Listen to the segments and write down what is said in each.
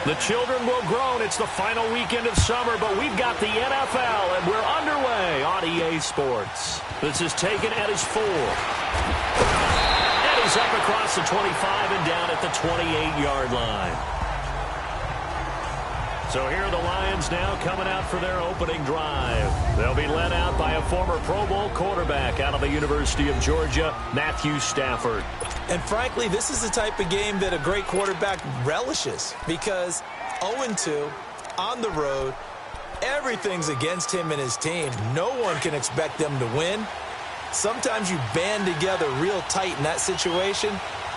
The children will groan. It's the final weekend of summer, but we've got the NFL, and we're underway on EA Sports. This is taken at his 4. And he's up across the 25 and down at the 28-yard line. So here are the Lions now coming out for their opening drive. They'll be led out by a former Pro Bowl quarterback out of the University of Georgia, Matthew Stafford. And frankly, this is the type of game that a great quarterback relishes because 0-2 on the road, everything's against him and his team. No one can expect them to win. Sometimes you band together real tight in that situation,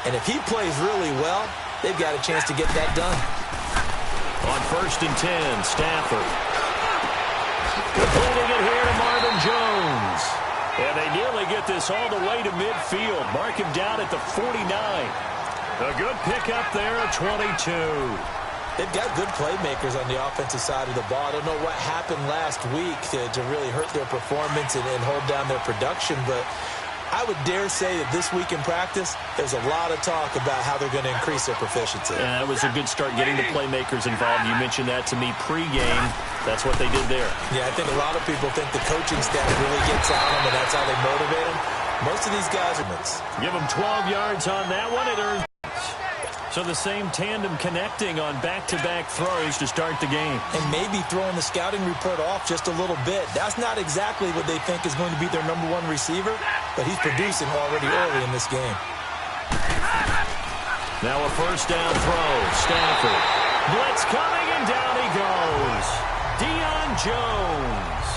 and if he plays really well, they've got a chance to get that done. On 1st and 10, Stafford. Holding it here to Marvin Jones. And they nearly get this all the way to midfield. Mark him down at the 49. A good pickup there at 22. They've got good playmakers on the offensive side of the ball. I don't know what happened last week to really hurt their performance and hold down their production, but I would dare say that this week in practice, there's a lot of talk about how they're going to increase their proficiency. Yeah, that was a good start getting the playmakers involved. You mentioned that to me pregame. That's what they did there. Yeah, I think a lot of people think the coaching staff really gets on them, and that's how they motivate them. Most of these guys are give them 12 yards on that one. It earns. So the same tandem connecting on back-to-back throws to start the game. And maybe throwing the scouting report off just a little bit. That's not exactly what they think is going to be their #1 receiver, but he's producing already early in this game. Now a first down throw. Stafford. Blitz coming, and down he goes. Deion Jones.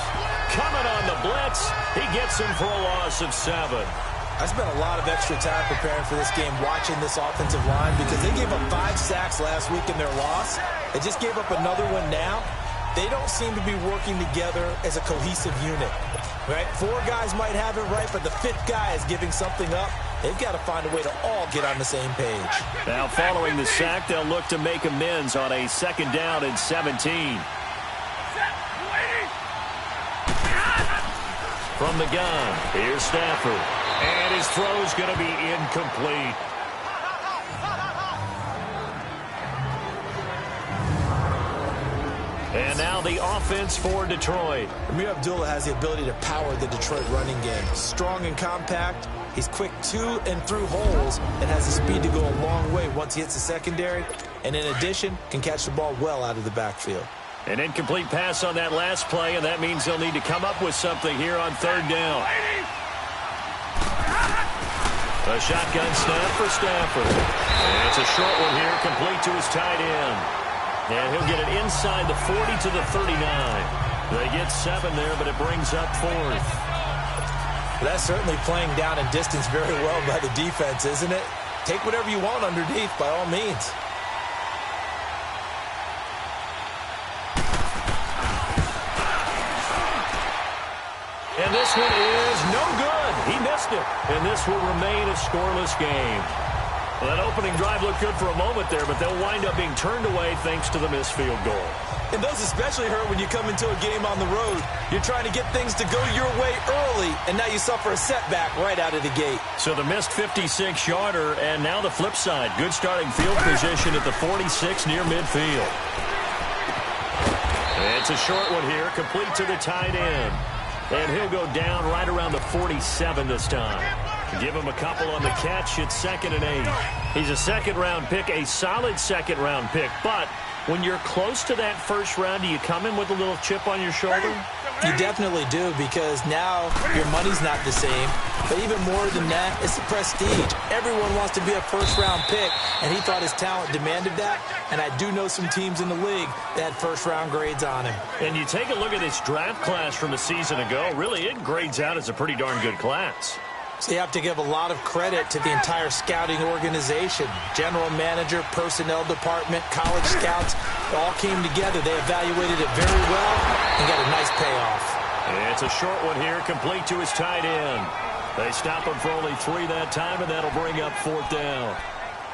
Coming on the blitz. He gets him for a loss of 7. I spent a lot of extra time preparing for this game watching this offensive line because they gave up 5 sacks last week in their loss. They just gave up another one now. They don't seem to be working together as a cohesive unit. Right? 4 guys might have it right, but the 5th guy is giving something up. They've got to find a way to all get on the same page. Now following the sack, they'll look to make amends on a 2nd down and 17. From the gun, here's Stafford. And his throw's going to be incomplete. And now the offense for Detroit. Amir Abdullah has the ability to power the Detroit running game. Strong and compact. He's quick to and through holes and has the speed to go a long way once he hits the secondary. And in addition, can catch the ball well out of the backfield. An incomplete pass on that last play, and that means they'll need to come up with something here on 3rd down. A shotgun snap for Stafford. And it's a short one here, complete to his tight end. And he'll get it inside the 40 to the 39. They get 7 there, but it brings up 4th. That's certainly playing down in distance very well by the defense, isn't it? Take whatever you want underneath, by all means. And this one is no good. He missed it. And this will remain a scoreless game. Well, that opening drive looked good for a moment there, but they'll wind up being turned away thanks to the missed field goal. And those especially hurt when you come into a game on the road. You're trying to get things to go your way early, and now you suffer a setback right out of the gate. So the missed 56-yarder, and now the flip side. Good starting field position at the 46 near midfield. It's a short one here, complete to the tight end. And he'll go down right around the 47 this time. Give him a couple on the catch. It's 2nd and 8. He's a 2nd-round pick, a solid 2nd-round pick. But when you're close to that 1st round, do you come in with a little chip on your shoulder? You definitely do, because now your money's not the same. But even more than that, it's the prestige. Everyone wants to be a 1st-round pick, and he thought his talent demanded that. And I do know some teams in the league that had 1st-round grades on him. And you take a look at this draft class from a season ago, really it grades out as a pretty darn good class. So you have to give a lot of credit to the entire scouting organization. General manager, personnel department, college scouts, all came together. They evaluated it very well and got a nice payoff. It's a short one here, complete to his tight end. They stop him for only 3 that time, and that'll bring up 4th down.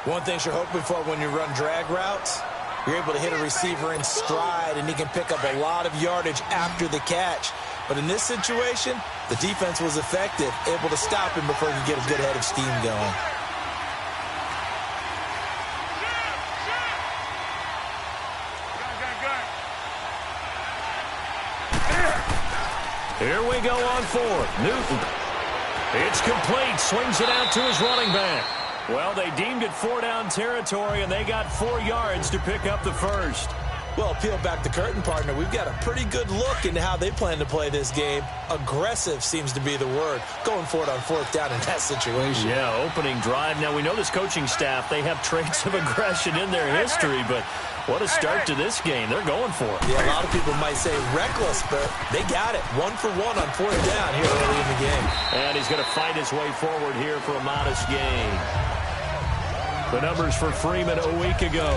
One thing you're hoping for when you run drag routes, you're able to hit a receiver in stride, and he can pick up a lot of yardage after the catch. But in this situation, the defense was effective, able to stop him before he could get a good head of steam going. Here we go on fourth. Newton. It's complete. Swings it out to his running back. Well, they deemed it 4-down territory, and they got 4 yards to pick up the first. Well, peel back the curtain, partner. We've got a pretty good look into how they plan to play this game. Aggressive seems to be the word. Going for it on 4th down in that situation. Yeah, opening drive. Now, we know this coaching staff, they have traits of aggression in their history, but what a start to this game. They're going for it. Yeah, a lot of people might say reckless, but they got it. 1 for 1 on 4th down here early in the game. And he's going to fight his way forward here for a modest gain. The numbers for Freeman a week ago.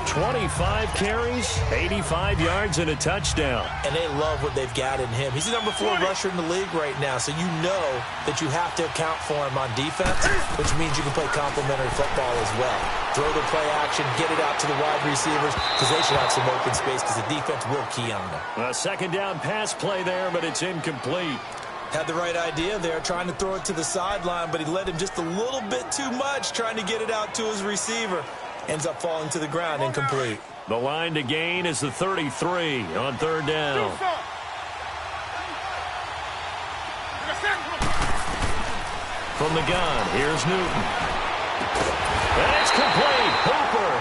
25 carries, 85 yards, and a touchdown. And they love what they've got in him. He's the number 4 rusher in the league right now, so you know that you have to account for him on defense, which means you can play complementary football as well. Throw the play action, get it out to the wide receivers, because they should have some open space because the defense will key on them. A second down pass play there, but it's incomplete. Had the right idea there, trying to throw it to the sideline, but he led him just a little bit too much, trying to get it out to his receiver. Ends up falling to the ground, incomplete. The line to gain is the 33 on 3rd down. From the gun, here's Newton. And it's complete. Hooper.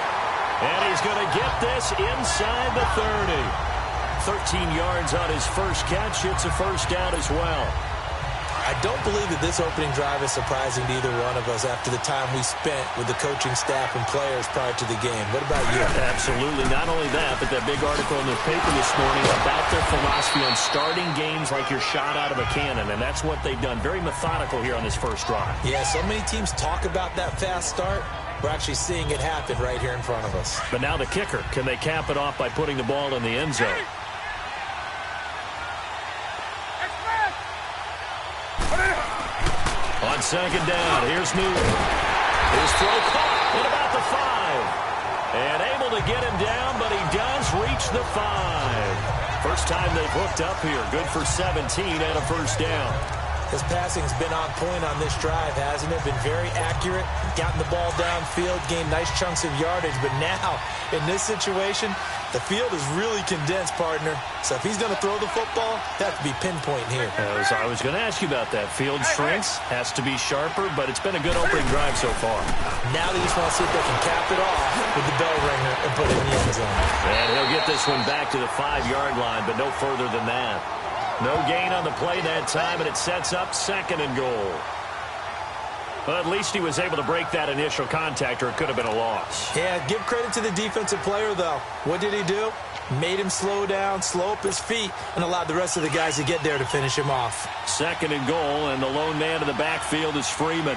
And he's going to get this inside the 30. 13 yards on his first catch. It's a first down as well. I don't believe that this opening drive is surprising to either one of us after the time we spent with the coaching staff and players prior to the game. What about you? Absolutely. Not only that, but that big article in the paper this morning about their philosophy on starting games like you're shot out of a cannon, and that's what they've done. Very methodical here on this first drive. Yeah, so many teams talk about that fast start. We're actually seeing it happen right here in front of us. But now the kicker. Can they cap it off by putting the ball in the end zone? On second down, here's Newton. His throw caught at about the 5. And able to get him down, but he does reach the 5. First time they've hooked up here. Good for 17 and a first down. His passing's been on point on this drive, hasn't it? Been very accurate, gotten the ball downfield, gained nice chunks of yardage. But now, in this situation, the field is really condensed, partner. So if he's going to throw the football, that could be pinpoint here. I was going to ask you about that. Field shrinks, has to be sharper, but it's been a good opening drive so far. Now they just want to see if they can cap it off with the bell ringer and put it in the end zone. And he'll get this one back to the 5-yard line, but no further than that. No gain on the play that time, and it sets up 2nd and goal. But at least he was able to break that initial contact, or it could have been a loss. Yeah, give credit to the defensive player, though. What did he do? Made him slow down, slow up his feet, and allowed the rest of the guys to get there to finish him off. 2nd and goal, and the lone man in the backfield is Freeman.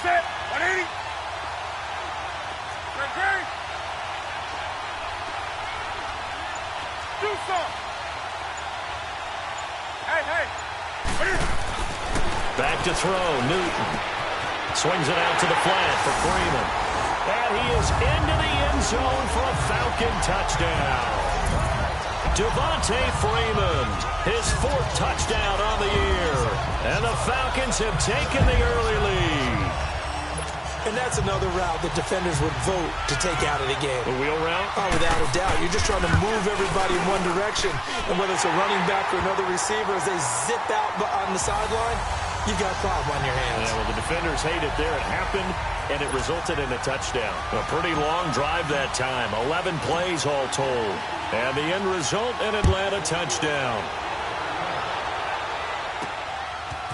Set, 180. Do some. Hey. Back to throw, Newton. Swings it out to the flat for Freeman. And he is into the end zone for a Falcon touchdown. Devontae Freeman, his 4th touchdown on the year. And the Falcons have taken the early lead. And that's another route that defenders would vote to take out of the game. The wheel route? Oh, without a doubt. You're just trying to move everybody in one direction. And whether it's a running back or another receiver, as they zip out on the sideline, you've got a problem on your hands. Yeah, well, the defenders hate it there. It happened, and it resulted in a touchdown. A pretty long drive that time. 11 plays all told. And the end result, an Atlanta touchdown.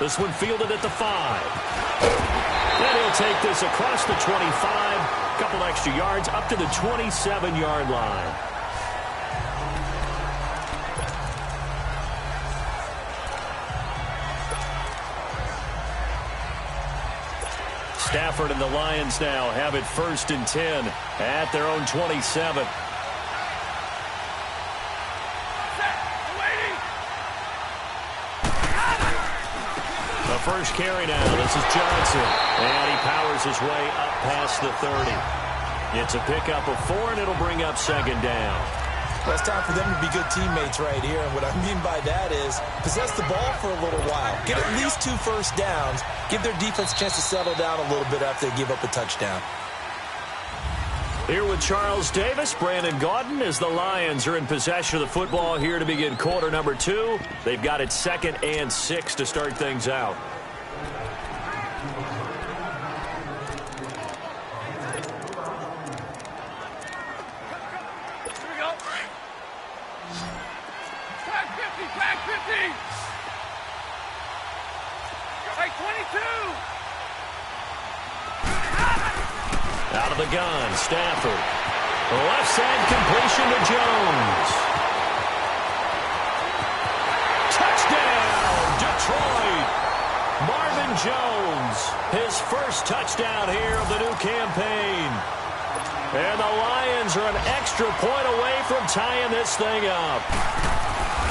This one fielded at the 5. And he'll take this across the 25, a couple extra yards, up to the 27-yard line. Stafford and the Lions now have it 1st and 10 at their own 27. First carry now. This is Johnson. And he powers his way up past the 30. It's a pickup of 4, and it'll bring up 2nd down. Well, it's time for them to be good teammates right here. And what I mean by that is possess the ball for a little while. Get at least 2 first downs. Give their defense a chance to settle down a little bit after they give up a touchdown. Here with Charles Davis, Brandon Gaudin, as the Lions are in possession of the football here to begin quarter number 2. They've got it 2nd and 6 to start things out. Here we go. Tag 50, tag 50. Tag 22. Out of the gun, Stafford. Left side completion to Jones. Touchdown, Detroit. Marvin Jones, his first touchdown here of the new campaign. And the Lions are an extra point away from tying this thing up.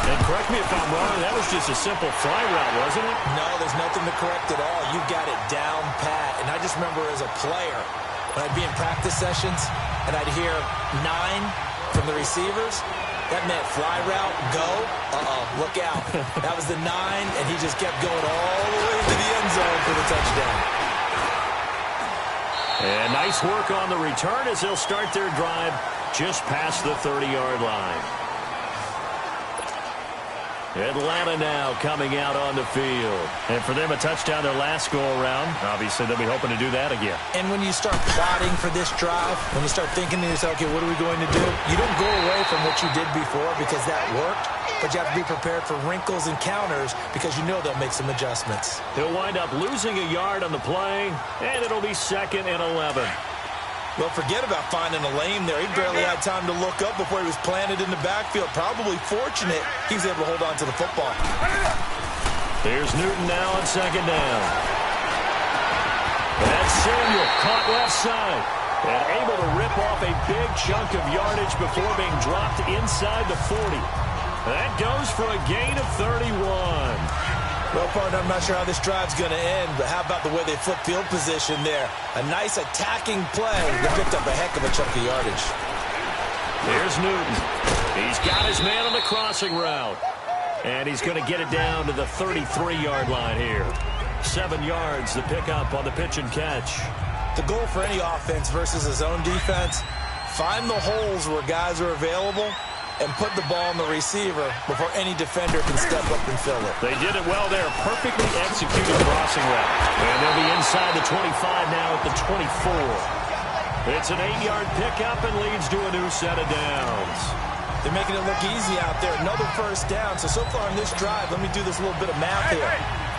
And correct me if I'm wrong, that was just a simple fly route, wasn't it? No, there's nothing to correct at all. You got it down pat. And I just remember as a player, when I'd be in practice sessions and I'd hear 9 from the receivers, that meant fly route, go, look out. That was the 9, and he just kept going all the way to the end zone for the touchdown. And nice work on the return as they'll start their drive just past the 30-yard line. Atlanta now coming out on the field. And for them, a touchdown their last go-around. Obviously, they'll be hoping to do that again. And when you start plotting for this drive, when you start thinking to yourself, okay, what are we going to do? You don't go away from what you did before because that worked, but you have to be prepared for wrinkles and counters because you know they'll make some adjustments. He'll wind up losing a yard on the play, and it'll be 2nd and 11. Well, forget about finding a lane there. He barely had time to look up before he was planted in the backfield. Probably fortunate he was able to hold on to the football. Here's Newton now on 2nd down. That's Samuel caught left side and able to rip off a big chunk of yardage before being dropped inside the 40. That goes for a gain of 31. Well, partner, I'm not sure how this drive's going to end, but how about the way they flip field position there? A nice attacking play. They picked up a heck of a chunk of yardage. Here's Newton. He's got his man on the crossing route. And he's going to get it down to the 33-yard line here. 7 yards to pick up on the pitch and catch. The goal for any offense versus his own defense, find the holes where guys are available and put the ball on the receiver before any defender can step up and fill it. They did it well there. Perfectly executed crossing route. And they'll be inside the 25 now at the 24. It's an 8-yard pickup and leads to a new set of downs. They're making it look easy out there. Another first down. So far in this drive, let me do this little bit of math here.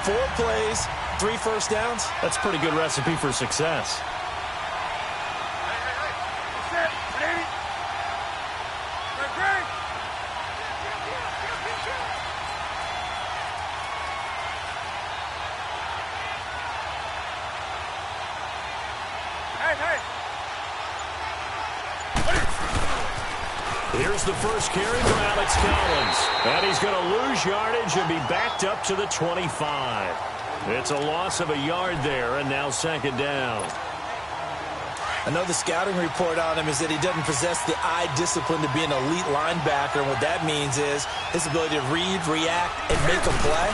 4 plays, 3 first downs. That's a pretty good recipe for success. Here's the first carry for Alex Collins. And he's going to lose yardage and be backed up to the 25. It's a loss of a yard there, and now 2nd down. I know the scouting report on him is that he doesn't possess the eye discipline to be an elite linebacker, and what that means is his ability to read, react, and make a play.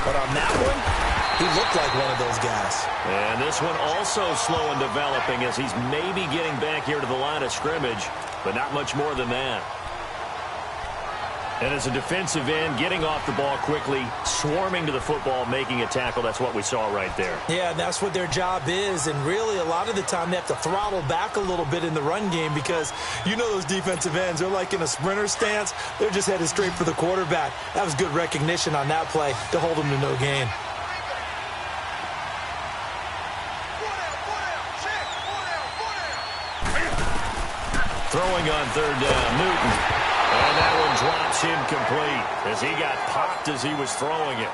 But on that one, he looked like one of those guys. And this one also slow in developing as he's maybe getting back here to the line of scrimmage, but not much more than that. And as a defensive end, getting off the ball quickly, swarming to the football, making a tackle, that's what we saw right there. Yeah, that's what their job is, and really a lot of the time they have to throttle back a little bit in the run game because you know those defensive ends, they're like in a sprinter stance. They're just headed straight for the quarterback. That was good recognition on that play to hold them to no gain. Throwing on 3rd down, Newton. And that one drops incomplete as he got popped as he was throwing it.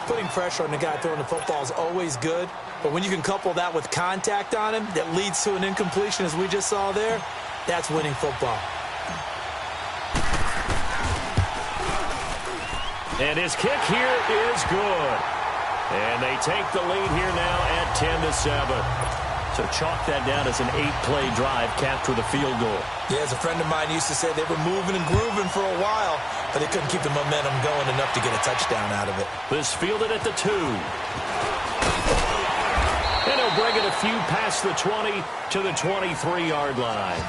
Putting pressure on the guy throwing the football is always good, but when you can couple that with contact on him that leads to an incompletion as we just saw there, that's winning football. And his kick here is good. And they take the lead here now at 10-7. So chalk that down as an 8-play drive capped with a field goal. Yeah, as a friend of mine used to say, they were moving and grooving for a while, but they couldn't keep the momentum going enough to get a touchdown out of it. This fielded at the 2. And he'll bring it a few past the 20 to the 23-yard line.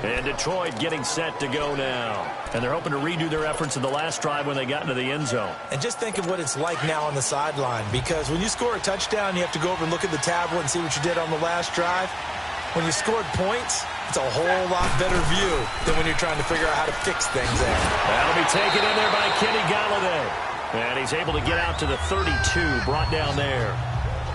And Detroit getting set to go now. And they're hoping to redo their efforts in the last drive when they got into the end zone. And just think of what it's like now on the sideline, because when you score a touchdown, you have to go over and look at the tablet and see what you did on the last drive. When you scored points, it's a whole lot better view than when you're trying to figure out how to fix things there. That'll be taken in there by Kenny Galladay. And he's able to get out to the 32, brought down there.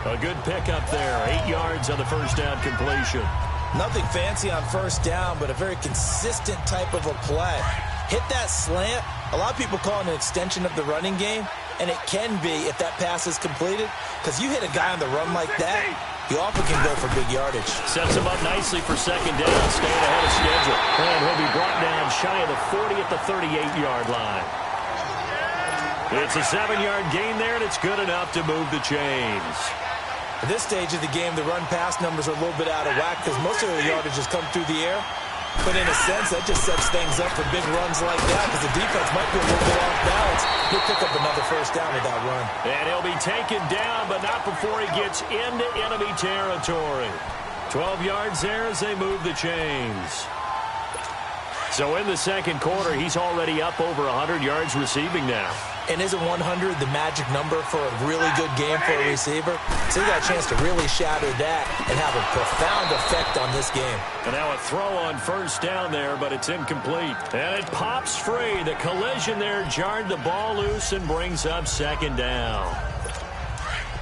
A good pickup there, 8 yards on the first down completion. Nothing fancy on first down, but a very consistent type of a play. Hit that slant. A lot of people call it an extension of the running game, and it can be if that pass is completed, because you hit a guy on the run like that, you often can go for big yardage. Sets him up nicely for second down, staying ahead of schedule. And he'll be brought down shy of the 40 at the 38-yard line. It's a 7-yard gain there, and it's good enough to move the chains. At this stage of the game, the run-pass numbers are a little bit out of whack because most of the yardage has come through the air. But in a sense, that just sets things up for big runs like that because the defense might be a little bit off balance. He'll pick up another first down with that run. And he'll be taken down, but not before he gets into enemy territory. 12 yards there as they move the chains. So in the second quarter, he's already up over 100 yards receiving now. And isn't 100 the magic number for a really good game for a receiver? So he got a chance to really shatter that and have a profound effect on this game. And now a throw on first down there, but it's incomplete. And it pops free. The collision there jarred the ball loose and brings up second down.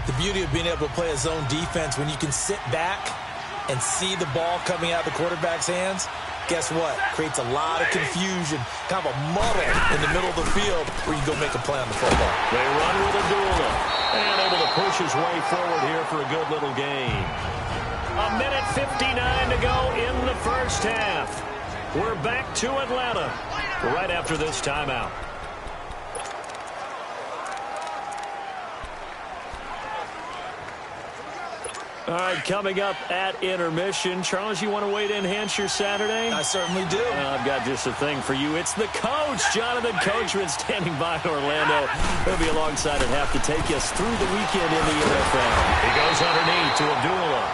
The beauty of being able to play a zone defense when you can sit back and see the ball coming out of the quarterback's hands, guess what? Creates a lot of confusion, kind of a muddle in the middle of the field where you go make a play on the football. They run with Abdullah and able to push his way forward here for a good little gain. 1:59 to go in the first half. We're back to Atlanta right after this timeout. All right, coming up at intermission. Charles, you want to wait to enhance your Saturday? I certainly do. I've got just a thing for you. It's the coach, Jonathan Coachman, standing by in Orlando. He'll be alongside at half to take us through the weekend in the NFL. He goes underneath to Abdullah,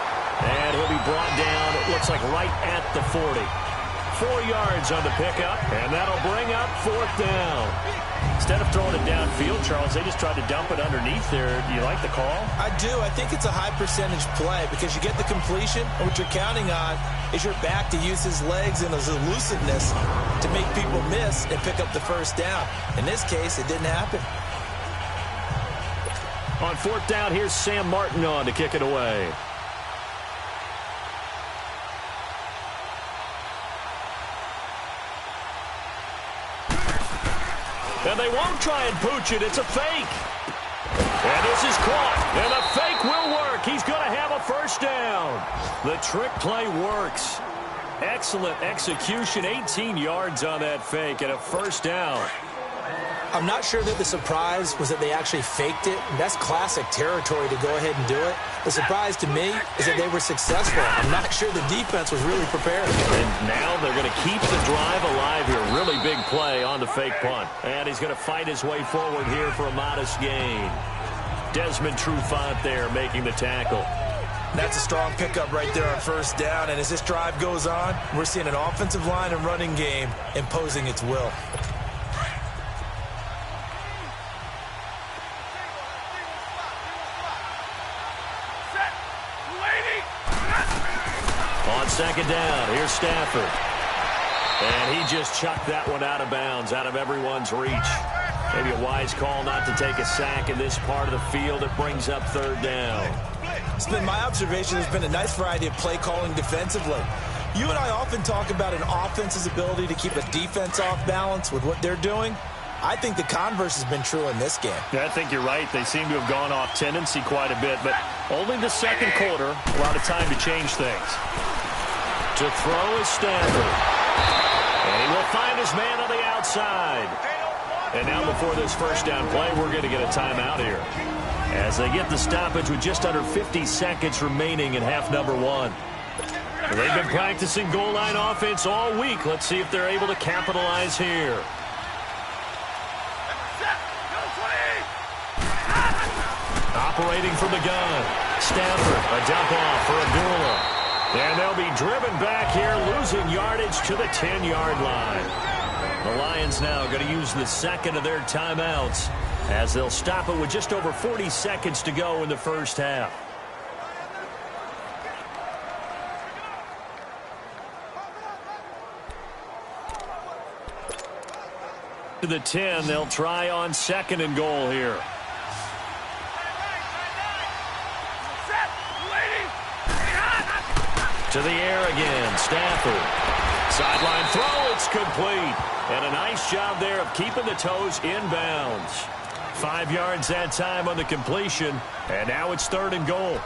and he'll be brought down, it looks like right at the 40. 4 yards on the pickup, and that'll bring up fourth down. Instead of throwing it downfield, Charles, they just tried to dump it underneath there. Do you like the call? I do. I think it's a high-percentage play because you get the completion, and what you're counting on is your back to use his legs and his elusiveness to make people miss and pick up the first down. In this case, it didn't happen. On fourth down, here's Sam Martin on to kick it away. And they won't try and pooch it. It's a fake. And this is caught. And the fake will work. He's going to have a first down. The trick play works. Excellent execution. 18 yards on that fake and a first down. I'm not sure that the surprise was that they actually faked it. That's classic territory to go ahead and do it. The surprise to me is that they were successful. I'm not sure the defense was really prepared. And now they're going to keep the drive alive here. Really big play on the fake punt. And he's going to fight his way forward here for a modest gain. Desmond Trufant there making the tackle. That's a strong pickup right there on first down. And as this drive goes on, we're seeing an offensive line and running game imposing its will. On second down, here's Stafford. And he just chucked that one out of bounds, out of everyone's reach. Maybe a wise call not to take a sack in this part of the field. It brings up third down. It's been my observation there's been a nice variety of play calling defensively. You and I often talk about an offense's ability to keep a defense off balance with what they're doing. I think the converse has been true in this game. Yeah, I think you're right. They seem to have gone off tendency quite a bit, but only the second quarter, a lot of time to change things. To throw is Stafford. And he will find his man on the outside. And now before this first down play, we're going to get a timeout here. As they get the stoppage with just under 50 seconds remaining in half number one. They've been practicing goal line offense all week. Let's see if they're able to capitalize here. Operating from the gun. Stafford, a dump off for Abdullah. And they'll be driven back here, losing yardage to the 10-yard line. The Lions now going to use the second of their timeouts as they'll stop it with just over 40 seconds to go in the first half. To the 10, they'll try on second and goal here. To the air again, Stafford. Sideline throw, it's complete. And a nice job there of keeping the toes inbounds. 5 yards that time on the completion, and now it's third and goal.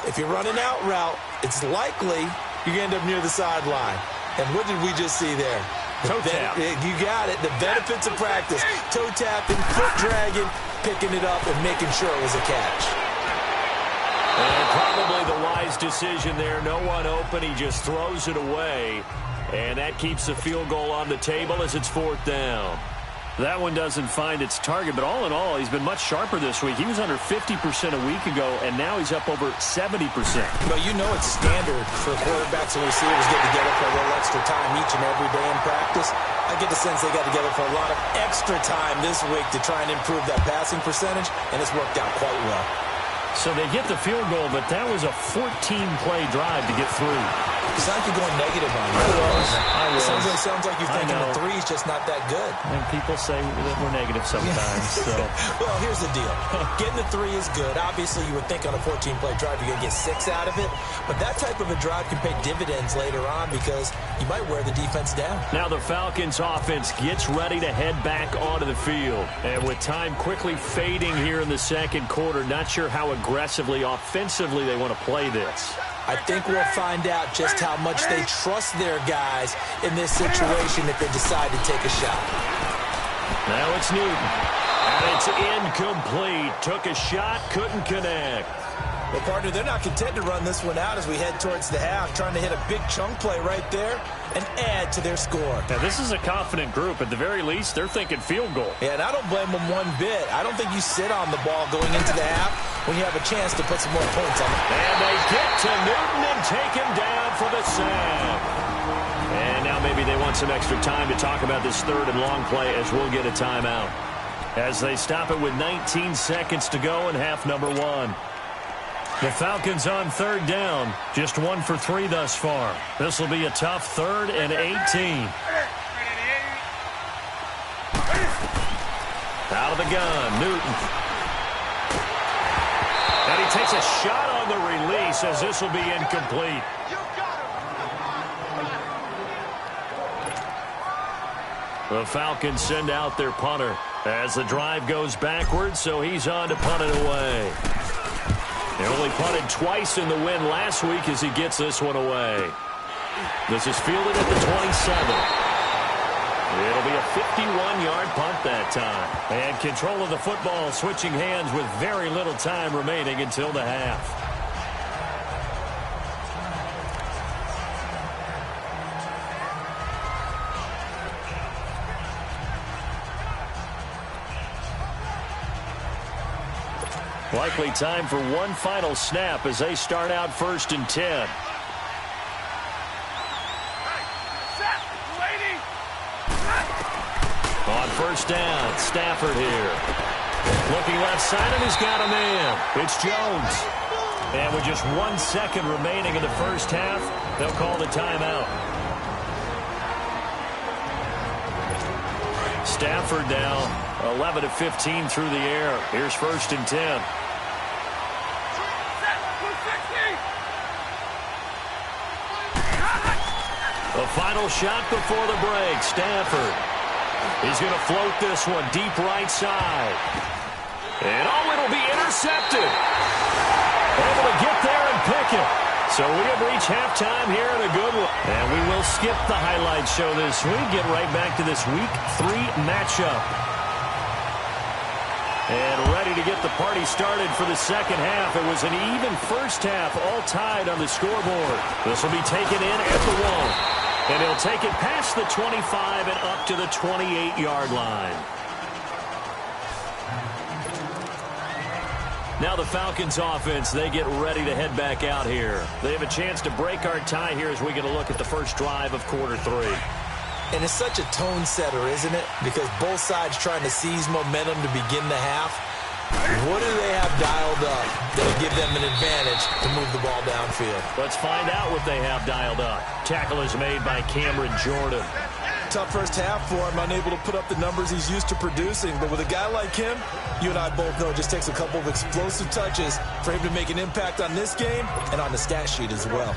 If you're running out route, it's likely you're going to end up near the sideline. And what did we just see there? Toe tap. You got it. The benefits of practice. Toe tapping, foot dragging, picking it up, and making sure it was a catch. And probably the wise decision there. No one open. He just throws it away. And that keeps the field goal on the table as it's fourth down. That one doesn't find its target, but all in all, he's been much sharper this week. He was under 50% a week ago, and now he's up over 70%. But you know it's standard for quarterbacks and receivers get together for a little extra time each and every day in practice. I get the sense they got together for a lot of extra time this week to try and improve that passing percentage, and it's worked out quite well. So they get the field goal, but that was a 14-play drive to get through. It's like you're going negative on you. I was. Sounds like you're thinking the three's just not that good. And people say that we're negative sometimes. So. Well, here's the deal. Getting the three is good. Obviously, you would think on a 14-play drive you're going to get 6 out of it. But that type of a drive can pay dividends later on because you might wear the defense down. Now the Falcons offense gets ready to head back onto the field. And with time quickly fading here in the second quarter, not sure how aggressively, offensively they want to play this. I think we'll find out just how much they trust their guys in this situation if they decide to take a shot. Now it's Newton. And it's incomplete. Took a shot, couldn't connect. Well, partner, they're not content to run this one out as we head towards the half, trying to hit a big chunk play right there and add to their score. Now, this is a confident group. At the very least, they're thinking field goal. Yeah, and I don't blame them one bit. I don't think you sit on the ball going into the half when you have a chance to put some more points on it. And they get to Newton and take him down for the sack. And now maybe they want some extra time to talk about this third and long play as we'll get a timeout. As they stop it with 19 seconds to go in half number 1. The Falcons on third down, just 1 for 3 thus far. This will be a tough 3rd and 18. Out of the gun, Newton. And he takes a shot on the release as this will be incomplete. The Falcons send out their punter as the drive goes backwards, so he's on to punt it away. He only punted twice in the win last week as he gets this one away. This is fielded at the 27. It'll be a 51-yard punt that time. And control of the football switching hands with very little time remaining until the half. Likely time for one final snap as they start out 1st and 10. On 1st down, Stafford here. Looking left side, and he's got a man. It's Jones. And with just 1 second remaining in the first half, they'll call the timeout. Stafford now 11 of 15 through the air. Here's 1st and 10. The final shot before the break. Stafford. He's going to float this one deep right side. And it'll be intercepted. Able to get there and pick it. So we have reached halftime here in a good one. And we will skip the highlight show this week. Get right back to this Week 3 matchup. And ready to get the party started for the second half. It was an even first half, all tied on the scoreboard. This will be taken in at the 1. And he'll take it past the 25 and up to the 28-yard line. Now the Falcons offense, they get ready to head back out here. They have a chance to break our tie here as we get a look at the first drive of quarter 3. And it's such a tone setter, isn't it? Because both sides trying to seize momentum to begin the half. What do they have dialed up that'll give them an advantage to move the ball downfield? Let's find out what they have dialed up. Tackle is made by Cameron Jordan. Tough first half for him, unable to put up the numbers he's used to producing. But with a guy like him, you and I both know it just takes a couple of explosive touches for him to make an impact on this game and on the stat sheet as well.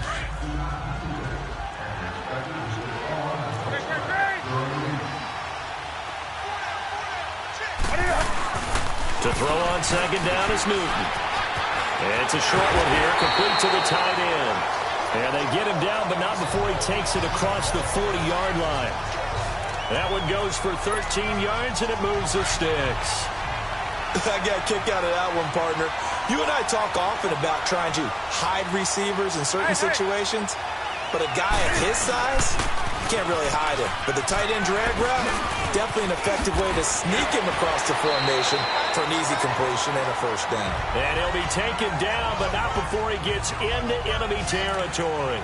To throw on second down is Newton. And it's a short one here, complete to the tight end. And they get him down, but not before he takes it across the 40-yard line. That one goes for 13 yards, and it moves the sticks. I got a kick out of that one, partner. You and I talk often about trying to hide receivers in certain situations, but a guy of his size, you can't really hide him. But the tight end drag route, definitely an effective way to sneak him across the formation for an easy completion and a first down. And he'll be taken down, but not before he gets into enemy territory.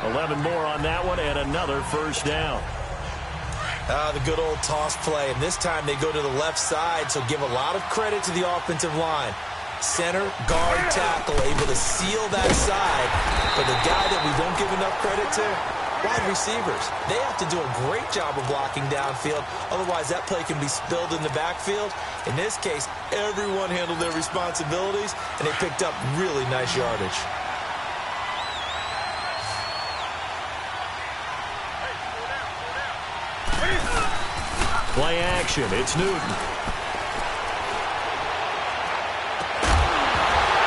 11 more on that one, and another first down. The good old toss play, and this time they go to the left side, so give a lot of credit to the offensive line. Center, guard, tackle, able to seal that side. But the guy that we don't give enough credit to, wide receivers. They have to do a great job of blocking downfield. Otherwise, that play can be spilled in the backfield. In this case, everyone handled their responsibilities, and they picked up really nice yardage. Play action. It's Newton.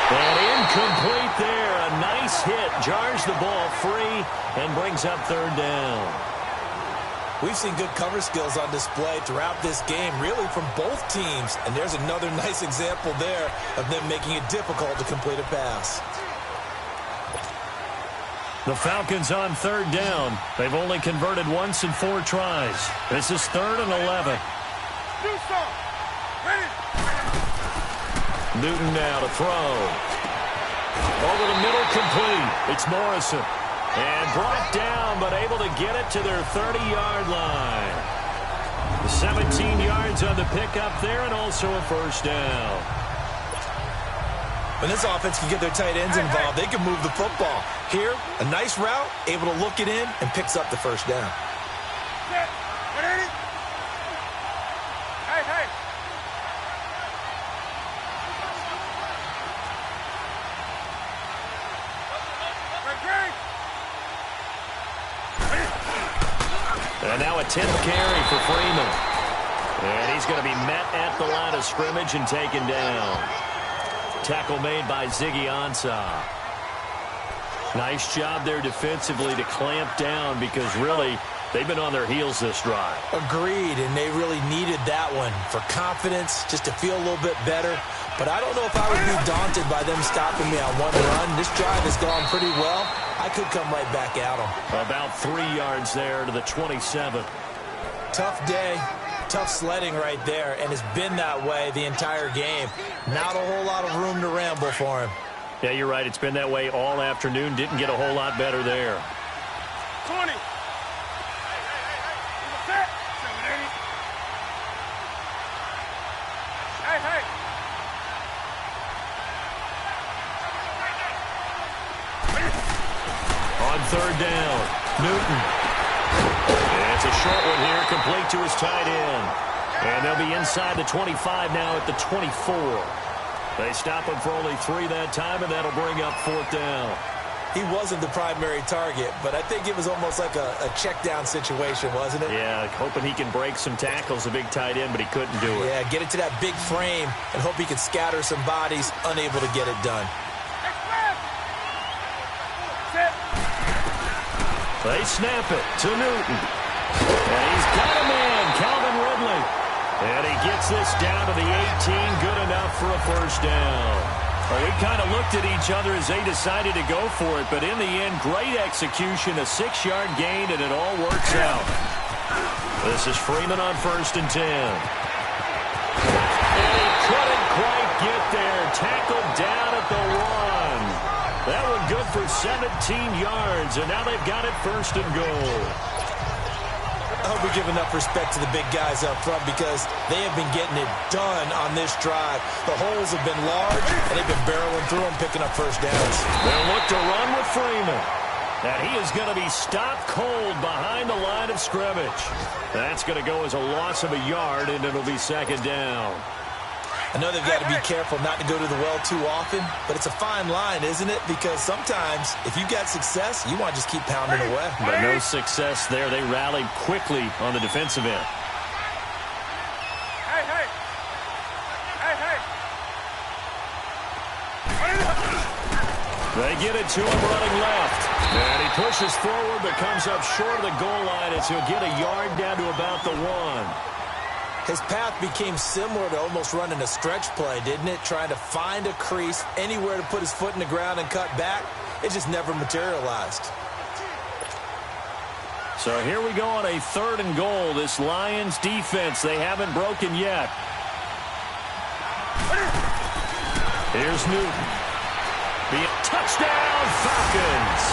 And incomplete there. A nice hit. Jars the ball free and brings up third down. We've seen good cover skills on display throughout this game, really from both teams. And there's another nice example there of them making it difficult to complete a pass. The Falcons on third down. They've only converted once in 4 tries. This is 3rd and 11. Newton now to throw. Over the middle, complete. It's Morrison. And brought down, but able to get it to their 30-yard line. 17 yards on the pickup there, and also a first down. When this offense can get their tight ends involved, they can move the football. Here, a nice route, able to look it in, and picks up the first down. And now a 10th carry for Freeman. And he's going to be met at the line of scrimmage and taken down. Tackle made by Ziggy Ansah. Nice job there defensively to clamp down because really they've been on their heels this drive. Agreed, and they really needed that one for confidence, just to feel a little bit better. But I don't know if I would be daunted by them stopping me on one run. This drive has gone pretty well. I could come right back at them. About 3 yards there to the 27. Tough day. Tough sledding right there, and it's been that way the entire game. Not a whole lot of room to ramble for him. Yeah, you're right. It's been that way all afternoon. Didn't get a whole lot better there. 20. Hey. On third down, Newton. And it's a short one here, complete to his tight end. And they'll be inside the 25 now at the 24. They stop him for only 3 that time, and that'll bring up 4th down. He wasn't the primary target, but I think it was almost like a check-down situation, wasn't it? Yeah, hoping he can break some tackles, a big tight end, but he couldn't do it. Yeah, get it to that big frame and hope he could scatter some bodies, unable to get it done. They snap it to Newton. And he's got a man, Calvin Ridley. And he gets this down to the 18, good enough for a first down. Well, we kind of looked at each other as they decided to go for it, but in the end, great execution, a 6-yard gain, and it all works out. This is Freeman on 1st and 10. And he couldn't quite get there. Tackled down 17 yards, and now they've got it first and goal. I hope we give enough respect to the big guys up front because they have been getting it done on this drive. The holes have been large, and they've been barreling through them, picking up first downs. They'll look to run with Freeman. And he is going to be stopped cold behind the line of scrimmage. That's going to go as a loss of a yard, and it'll be second down. I know they've got to be careful not to go to the well too often, but it's a fine line, isn't it? Because sometimes, if you've got success, you want to just keep pounding away. But no success there. They rallied quickly on the defensive end. Hey, hey. Hey, hey. They get it to him running left. And he pushes forward but comes up short of the goal line as he'll get a yard down to about the 1. His path became similar to almost running a stretch play, didn't it? Trying to find a crease, anywhere to put his foot in the ground and cut back. It just never materialized. So here we go on a 3rd and goal. This Lions defense, they haven't broken yet. Here's Newton. Touchdown, Falcons!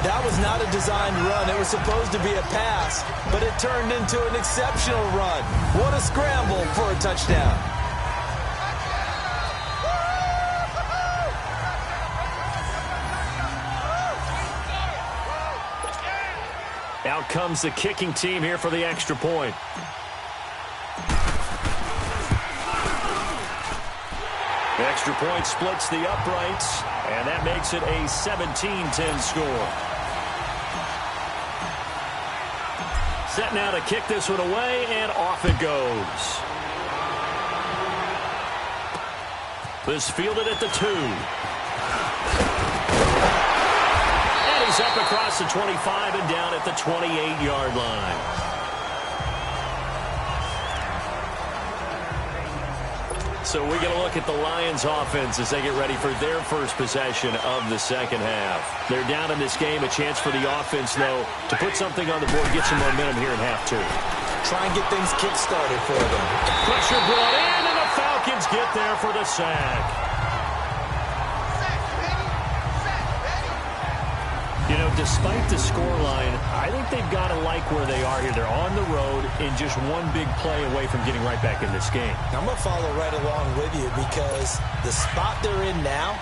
That was not a designed run. It was supposed to be a pass, but it turned into an exceptional run. What a scramble for a touchdown. Out comes the kicking team here for the extra point. The extra point splits the uprights, and that makes it a 17-10 score. Set now to kick this one away, and off it goes. This fielded at the 2. And he's up across the 25 and down at the 28-yard line. So we get a look at the Lions offense as they get ready for their first possession of the second half. They're down in this game. A chance for the offense, though, to put something on the board, get some momentum here in half 2. Try and get things kick-started for them. Pressure brought in, and the Falcons get there for the sack. You know, despite the scoreline, I think they've got to like where they are here. They're on the road in just one big play away from getting right back in this game. I'm going to follow right along with you because the spot they're in now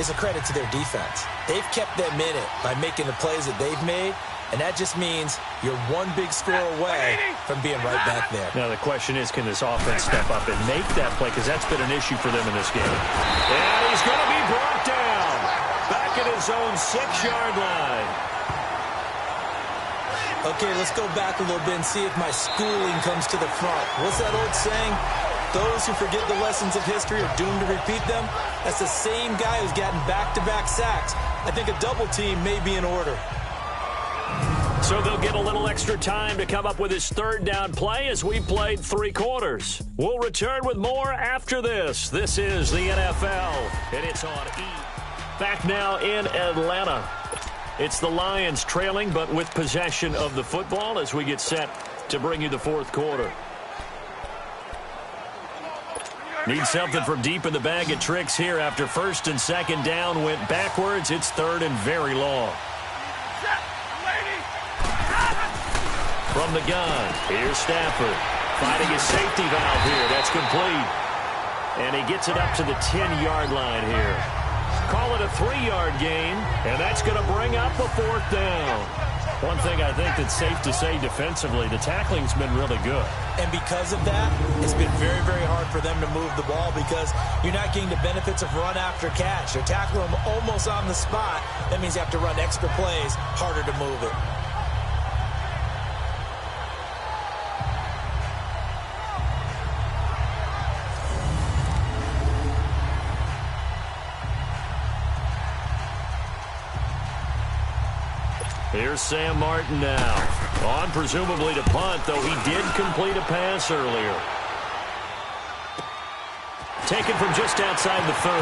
is a credit to their defense. They've kept them in it by making the plays that they've made, and that just means you're one big score away from being right back there. Now the question is, can this offense step up and make that play? Because that's been an issue for them in this game. And he's going to be brought down back at his own 6-yard line. Okay, let's go back a little bit and see if my schooling comes to the front. What's that old saying? Those who forget the lessons of history are doomed to repeat them. That's the same guy who's gotten back-to-back sacks. I think a double team may be in order. So they'll get a little extra time to come up with his 3rd down play as we played 3 quarters. We'll return with more after this. This is the NFL, and it's on E! Back now in Atlanta. It's the Lions trailing, but with possession of the football as we get set to bring you the 4th quarter. Need something from deep in the bag of tricks here after 1st and 2nd down went backwards. It's 3rd and very long. From the gun, here's Stafford finding his safety valve here. That's complete. And he gets it up to the 10-yard line here. Call it a 3-yard gain, and that's going to bring up a 4th down. One thing I think that's safe to say defensively, the tackling's been really good. And because of that, it's been very, very hard for them to move the ball because you're not getting the benefits of run after catch. You're tackling them almost on the spot. That means you have to run extra plays, harder to move it. Here's Sam Martin now. On presumably to punt, though he did complete a pass earlier. Taken from just outside the 30.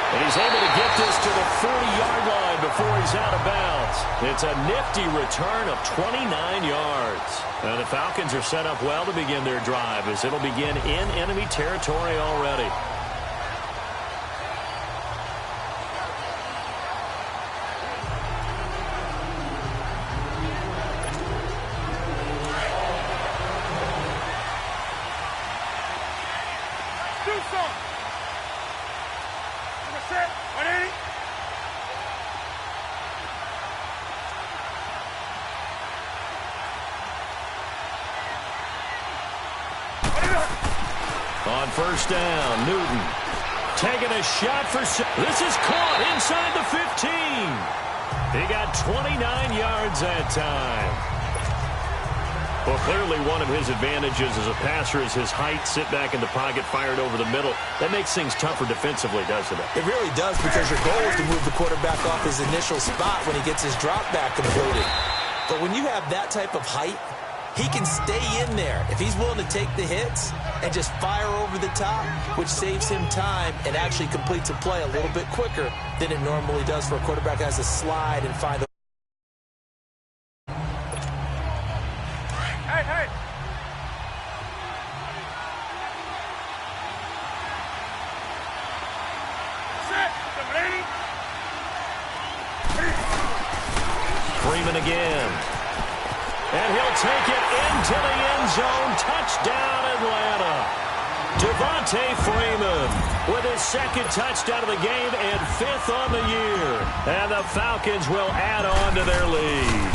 And he's able to get this to the 40-yard line before he's out of bounds. It's a nifty return of 29 yards. And the Falcons are set up well to begin their drive as it'll begin in enemy territory already. Do some. Number set. 180. On first down, Newton taking a shot for... This is caught inside the 15. He got 29 yards that time. Well, clearly one of his advantages as a passer is his height. Sit back in the pocket, fired over the middle. That makes things tougher defensively, doesn't it? It really does, because your goal is to move the quarterback off his initial spot when he gets his drop back completed. But when you have that type of height, he can stay in there if he's willing to take the hits and just fire over the top, which saves him time and actually completes a play a little bit quicker than it normally does for a quarterback that has to slide and find the... Hey, hey. Set. Number 80. Freeman again. And he'll take it into the end zone. Touchdown, Atlanta. Devontae Freeman with his second touchdown of the game and 5th on the year. And the Falcons will add on to their lead.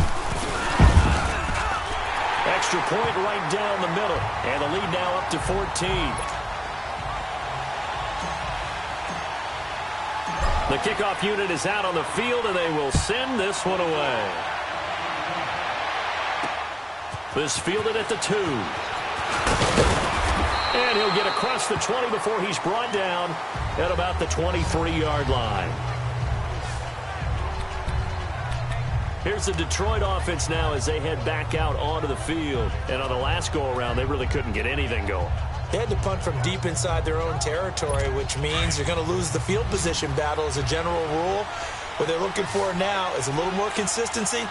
Extra point right down the middle. And the lead now up to 14. The kickoff unit is out on the field, and they will send this one away. This fielded at the 2. And he'll get across the 20 before he's brought down at about the 23-yard line. Here's the Detroit offense now as they head back out onto the field. And on the last go-around, they really couldn't get anything going. They had to punt from deep inside their own territory, which means you're going to lose the field position battle as a general rule. What they're looking for now is a little more consistency,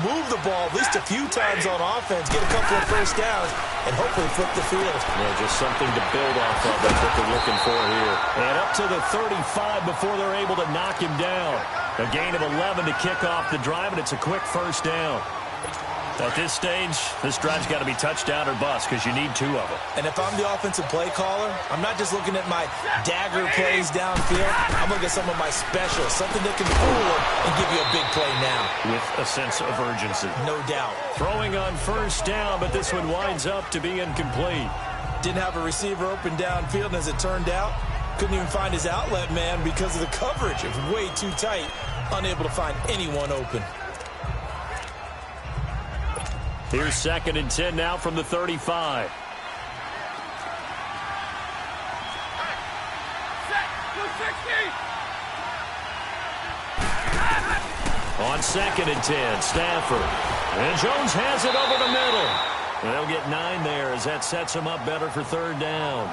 move the ball at least a few times on offense, get a couple of first downs, and hopefully flip the field. Yeah, just something to build off of. That's what they're looking for here. And up to the 35 before they're able to knock him down. A gain of 11 to kick off the drive, and it's a quick first down. At this stage, this drive's got to be touchdown or bust because you need 2 of them. And if I'm the offensive play caller, I'm not just looking at my dagger plays downfield. I'm looking at some of my specials, something that can fool them and give you a big play now. With a sense of urgency. No doubt. Throwing on first down, but this one winds up to be incomplete. Didn't have a receiver open downfield, and as it turned out, couldn't even find his outlet man because of the coverage. It was way too tight, unable to find anyone open. Here's 2nd and 10 now from the 35. Set. 260. On 2nd and 10, Stafford. And Jones has it over the middle. And they'll get 9 there as that sets him up better for 3rd down.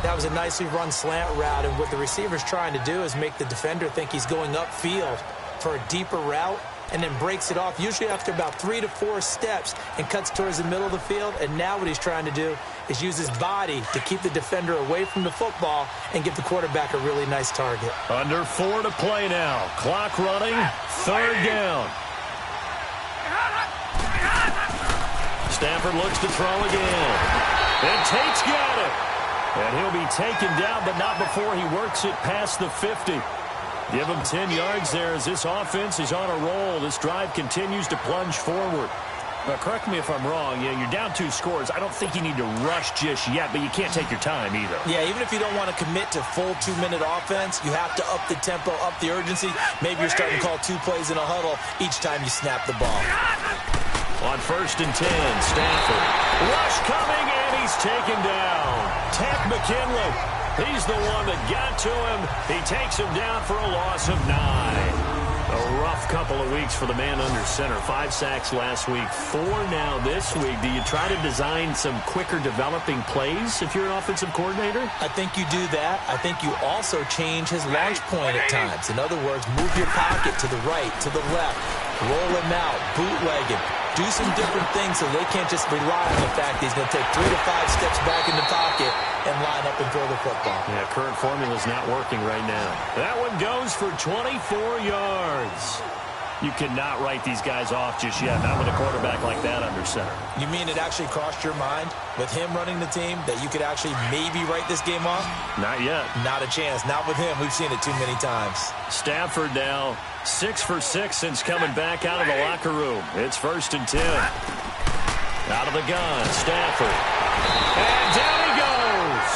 That was a nicely run slant route, and what the receiver's trying to do is make the defender think he's going upfield for a deeper route, and then breaks it off, usually after about 3 to 4 steps, and cuts towards the middle of the field. And now what he's trying to do is use his body to keep the defender away from the football and give the quarterback a really nice target. Under 4 to play now. Clock running. 3rd down. Stafford looks to throw again. And Tate's got it. And he'll be taken down, but not before he works it past the 50. Give him 10 yards there as this offense is on a roll. This drive continues to plunge forward. Now, correct me if I'm wrong. Yeah, you're down 2 scores. I don't think you need to rush just yet, but you can't take your time either. Yeah, even if you don't want to commit to full 2-minute offense, you have to up the tempo, up the urgency. Maybe you're starting to call 2 plays in a huddle each time you snap the ball. On 1st and 10, Stafford. Rush coming, and he's taken down. Tank McKinley. He's the one that got to him. He takes him down for a loss of 9. A rough couple of weeks for the man under center. 5 sacks last week, 4 now this week. Do you try to design some quicker developing plays if you're an offensive coordinator? I think you do that. I think you also change his launch point at times. In other words, move your pocket to the right, to the left, roll him out, bootleg him. do some different things so they can't just rely on the fact that he's going to take 3 to 5 steps back in the pocket and line up and throw the football. Yeah, current formula's not working right now. That one goes for 24 yards. You cannot write these guys off just yet, not with a quarterback like that under center. You mean it actually crossed your mind with him running the team that you could actually maybe write this game off? Not yet. Not a chance. Not with him. We've seen it too many times. Stafford now 6 for 6 since coming back out of the locker room. It's 1st and 10. Out of the gun, Stafford. And down he goes.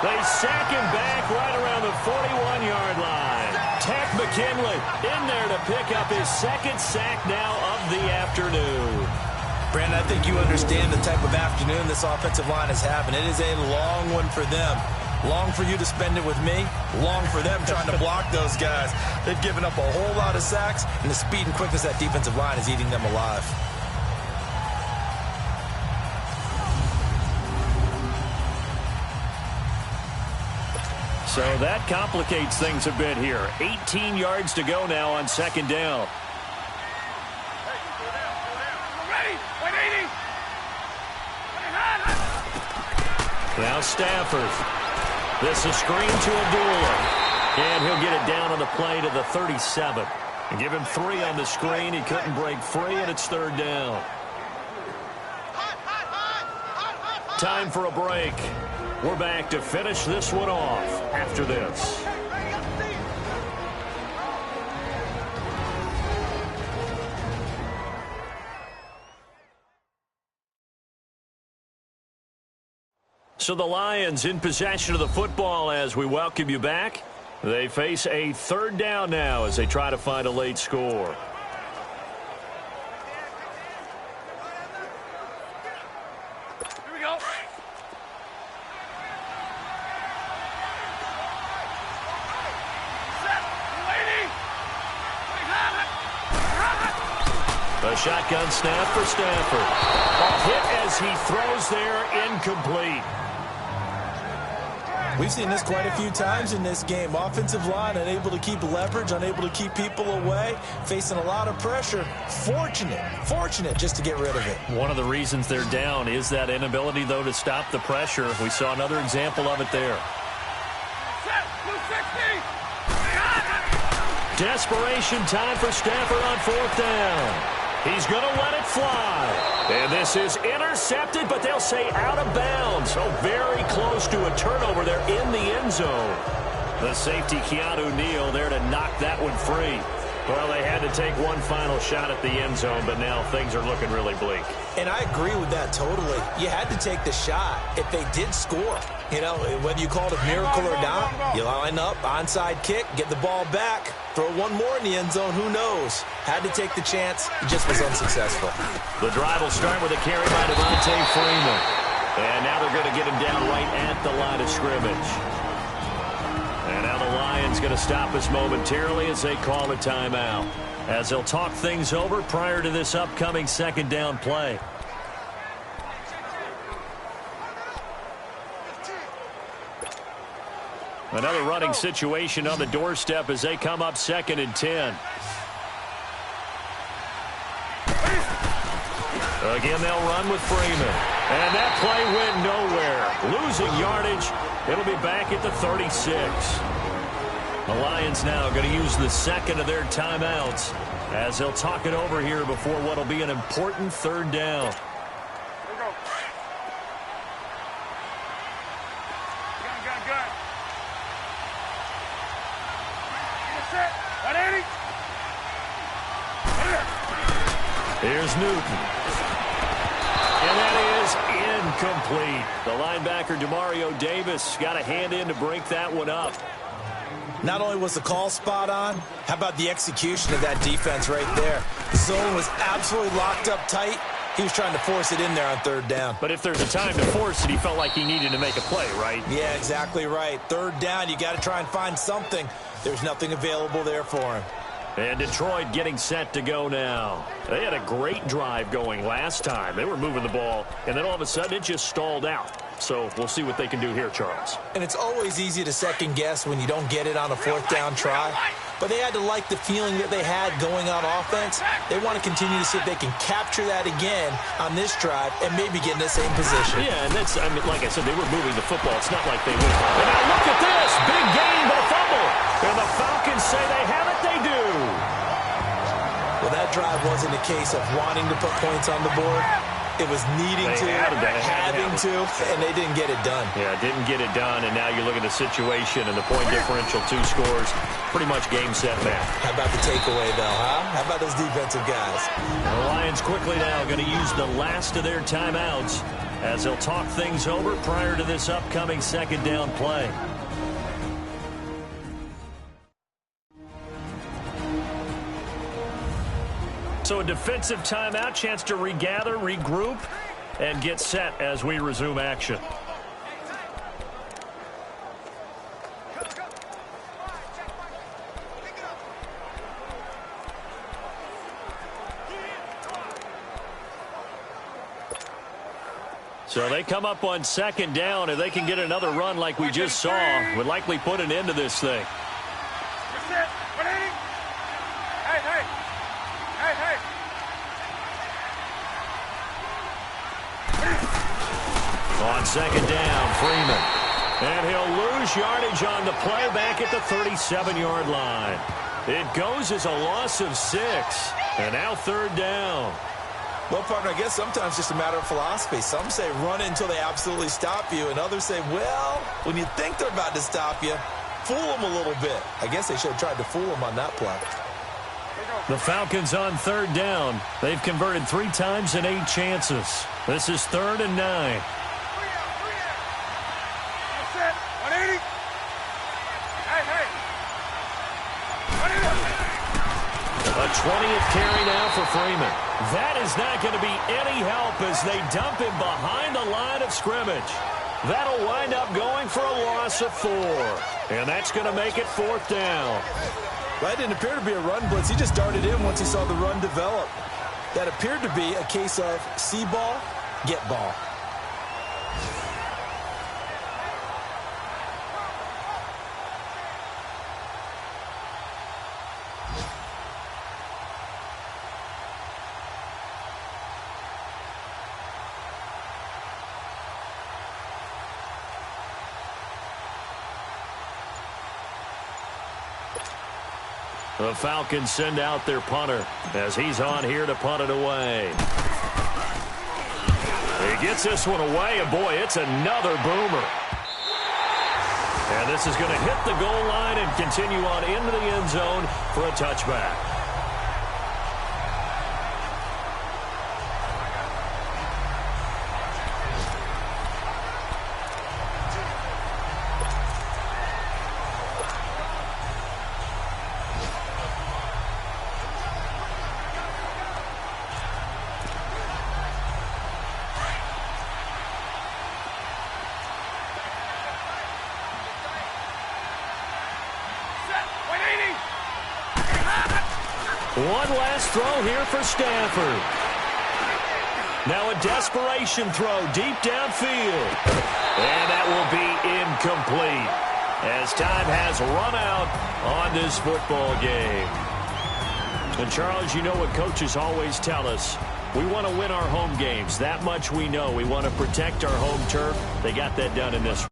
They sack him back right around the 41-yard line. Tech McKinley in there to pick up his 2nd sack now of the afternoon. Brandon, I think you understand the type of afternoon this offensive line is having. It is a long one for them. Long for you to spend it with me. Long for them trying to block those guys. They've given up a whole lot of sacks, and the speed and quickness of that defensive line is eating them alive. So that complicates things a bit here. 18 yards to go now on 2nd down. Ready? 180. Now Stafford. This is screen to Abdullah. And he'll get it down on the play to the 37. And give him 3 on the screen. He couldn't break free, and it's 3rd down. Time for a break. We're back to finish this one off after this. So the Lions in possession of the football as we welcome you back. They face a 3rd down now as they try to find a late score. Here we go. A shotgun snap for Stafford. A hit as he throws there, incomplete. We've seen this quite a few times in this game. Offensive line unable to keep leverage, unable to keep people away, facing a lot of pressure. Fortunate just to get rid of it. One of the reasons they're down is that inability, though, to stop the pressure. We saw another example of it there. Desperation time for Stafford on 4th down. He's going to let it fly. And this is intercepted, but they'll say out of bounds. Oh, very close to a turnover there in the end zone. The safety, Keanu Neal, there to knock that one free. Well, they had to take one final shot at the end zone, but now things are looking really bleak. And I agree with that totally. You had to take the shot if they did score. You know, whether you call it a miracle or not, you line up, onside kick, get the ball back, throw one more in the end zone, who knows? Had to take the chance, it just was unsuccessful. The drive will start with a carry by Devontae Freeman. And now they're going to get him down right at the line of scrimmage. And now the Lions going to stop us momentarily as they call a timeout, as they'll talk things over prior to this upcoming 2nd down play. Another running situation on the doorstep as they come up 2nd and 10. Again, they'll run with Freeman. And that play went nowhere. Losing yardage. It'll be back at the 36. The Lions now going to use the 2nd of their timeouts as they'll talk it over here before what will be an important 3rd down. Here's Newton. And that is incomplete. The linebacker, Demario Davis, got a hand in to break that one up. Not only was the call spot on, how about the execution of that defense right there? The zone was absolutely locked up tight. He was trying to force it in there on 3rd down. But if there's a time to force it, he felt like he needed to make a play, right? Yeah, exactly right. 3rd down, you got to try and find something. There's nothing available there for him. And Detroit getting set to go now. They had a great drive going last time. They were moving the ball, and then all of a sudden it just stalled out. So we'll see what they can do here, Charles. And it's always easy to second guess when you don't get it on a 4th down try. but they had to like the feeling that they had going on offense. They want to continue to see if they can capture that again on this drive and maybe get in the same position. Yeah, and that's, I mean, like I said, they were moving the football. It's not like they were. And now look at this. Big gain, but a fumble. And the Falcons say they have it. They do. Well, that drive wasn't a case of wanting to put points on the board. It was needing to, having to, and they didn't get it done. Yeah, didn't get it done, and now you look at the situation and the point differential, 2 scores, pretty much game, set, match. How about the takeaway, though, huh? How about those defensive guys? The Lions quickly now going to use the last of their timeouts as they'll talk things over prior to this upcoming second down play. So a defensive timeout, chance to regather, regroup, and get set as we resume action. So they come up on second down. If they can get another run like we just saw, would likely put an end to this thing. On second down, Freeman. And he'll lose yardage on the play back at the 37-yard line. It goes as a loss of 6. And now third down. Well, partner, I guess sometimes just a matter of philosophy. Some say run it until they absolutely stop you, and others say, well, when you think they're about to stop you, fool them a little bit. I guess they should have tried to fool them on that play. The Falcons on third down. They've converted 3 times in 8 chances. This is 3rd and 9. A 20th carry now for Freeman. That is not going to be any help as they dump him behind the line of scrimmage. That'll wind up going for a loss of 4. And that's going to make it 4th down. That didn't appear to be a run blitz. He just darted in once he saw the run develop. That appeared to be a case of see ball, get ball. The Falcons send out their punter as he's on here to punt it away. He gets this one away, and boy, it's another boomer. And this is going to hit the goal line and continue on into the end zone for a touchback. One last throw here for Stafford. Now a desperation throw deep downfield. And that will be incomplete as time has run out on this football game. And Charles, you know what coaches always tell us. We want to win our home games. That much we know. We want to protect our home turf. They got that done in this.